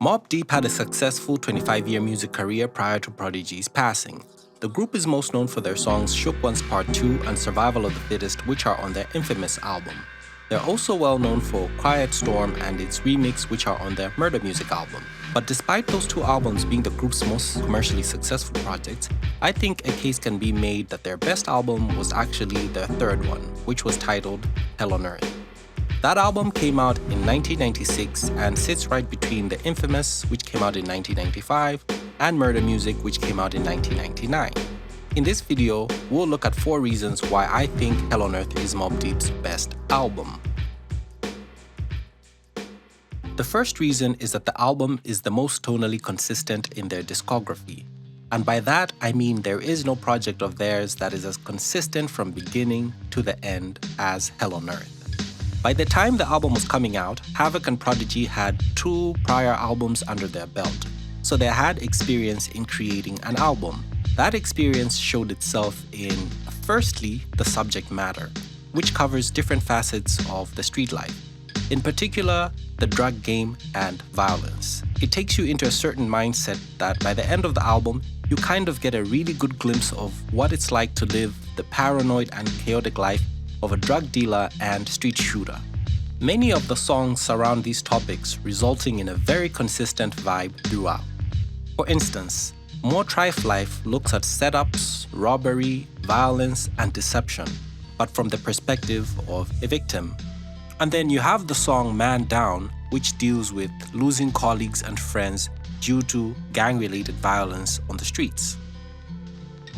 Mobb Deep had a successful 25-year music career prior to Prodigy's passing. The group is most known for their songs Shook Ones Part 2 and Survival of the Fittest, which are on their infamous album. They're also well known for Quiet Storm and its remix, which are on their Murder Music album. But despite those two albums being the group's most commercially successful projects, I think a case can be made that their best album was actually their third one, which was titled Hell on Earth. That album came out in 1996 and sits right between the infamous, which came out in 1995, and Murder Music, which came out in 1999. In this video, we'll look at 4 reasons why I think Hell on Earth is Mobb Deep's best album. The first reason is that the album is the most tonally consistent in their discography. And by that, I mean there is no project of theirs that is as consistent from beginning to the end as Hell on Earth. By the time the album was coming out, Havoc and Prodigy had 2 prior albums under their belt, so they had experience in creating an album. That experience showed itself in, firstly, the subject matter, which covers different facets of the street life. In particular, the drug game and violence. It takes you into a certain mindset that by the end of the album, you kind of get a really good glimpse of what it's like to live the paranoid and chaotic life of a drug dealer and street shooter. Many of the songs surround these topics, resulting in a very consistent vibe throughout. For instance, More Trife Life looks at setups, robbery, violence, and deception, but from the perspective of a victim. And then you have the song Man Down, which deals with losing colleagues and friends due to gang-related violence on the streets.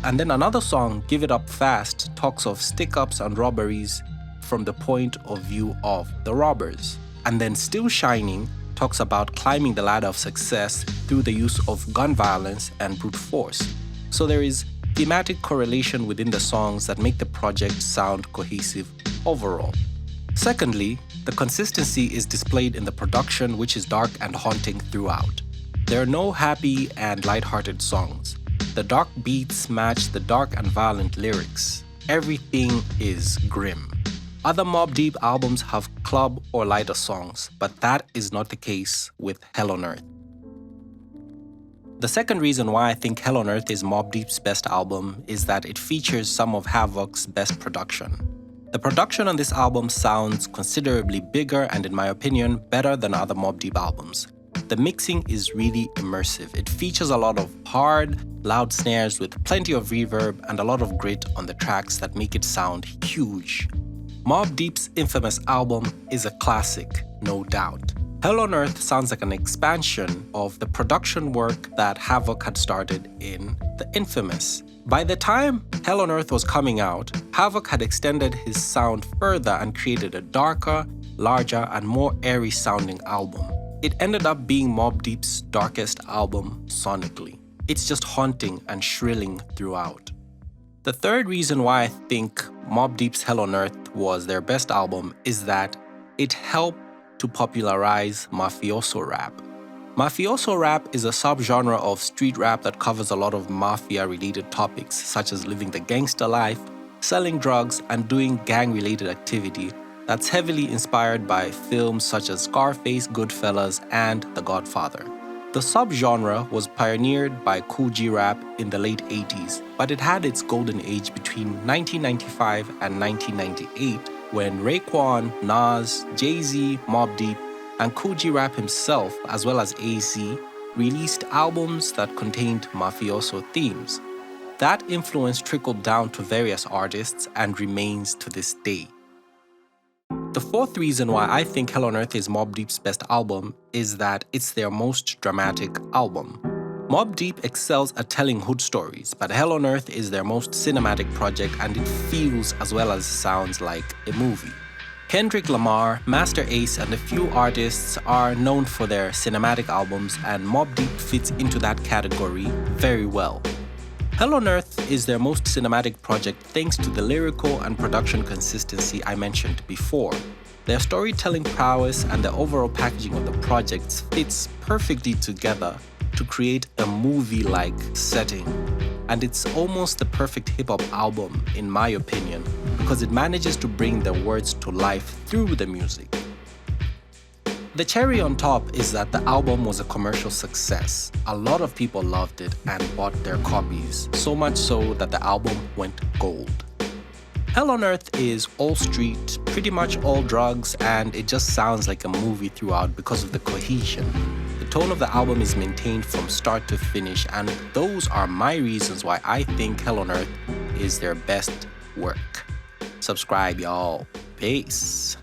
And then another song, Give It Up Fast, talks of stick-ups and robberies from the point of view of the robbers. And then Still Shining talks about climbing the ladder of success through the use of gun violence and brute force. So there is thematic correlation within the songs that make the project sound cohesive overall. Secondly, the consistency is displayed in the production, which is dark and haunting throughout. There are no happy and lighthearted songs. The dark beats match the dark and violent lyrics. Everything is grim. Other Mobb Deep albums have club or lighter songs, but that is not the case with Hell on Earth. The second reason why I think Hell on Earth is Mobb Deep's best album is that it features some of Havoc's best production. The production on this album sounds considerably bigger and, in my opinion, better than other Mobb Deep albums. The mixing is really immersive. It features a lot of hard, loud snares with plenty of reverb and a lot of grit on the tracks that make it sound huge. Mobb Deep's infamous album is a classic, no doubt. Hell on Earth sounds like an expansion of the production work that Havoc had started in the infamous. By the time Hell on Earth was coming out, Havoc had extended his sound further and created a darker, larger, and more airy sounding album. It ended up being Mobb Deep's darkest album sonically. It's just haunting and shrilling throughout. The third reason why I think Mobb Deep's Hell on Earth was their best album is that it helped to popularize mafioso rap. Mafioso rap is a subgenre of street rap that covers a lot of mafia-related topics such as living the gangster life, selling drugs, and doing gang-related activity that's heavily inspired by films such as Scarface, Goodfellas, and The Godfather. The subgenre was pioneered by Kool G Rap in the late 80s, but it had its golden age between 1995 and 1998 when Raekwon, Nas, Jay-Z, Mobb Deep, and Kool G Rap himself, as well as AZ, released albums that contained mafioso themes. That influence trickled down to various artists and remains to this day. The fourth reason why I think Hell on Earth is Mobb Deep's best album is that it's their most dramatic album. Mobb Deep excels at telling hood stories, but Hell on Earth is their most cinematic project and it feels as well as sounds like a movie. Kendrick Lamar, Master Ace, and a few artists are known for their cinematic albums, and Mobb Deep fits into that category very well. Hell on Earth is their most cinematic project thanks to the lyrical and production consistency I mentioned before. Their storytelling prowess and the overall packaging of the projects fits perfectly together to create a movie-like setting. And it's almost the perfect hip-hop album, in my opinion, because it manages to bring the words to life through the music. The cherry on top is that the album was a commercial success. A lot of people loved it and bought their copies, so much so that the album went gold. Hell on Earth is all street, pretty much all drugs, and it just sounds like a movie throughout because of the cohesion. The tone of the album is maintained from start to finish, and those are my reasons why I think Hell on Earth is their best work. Subscribe, y'all. Peace.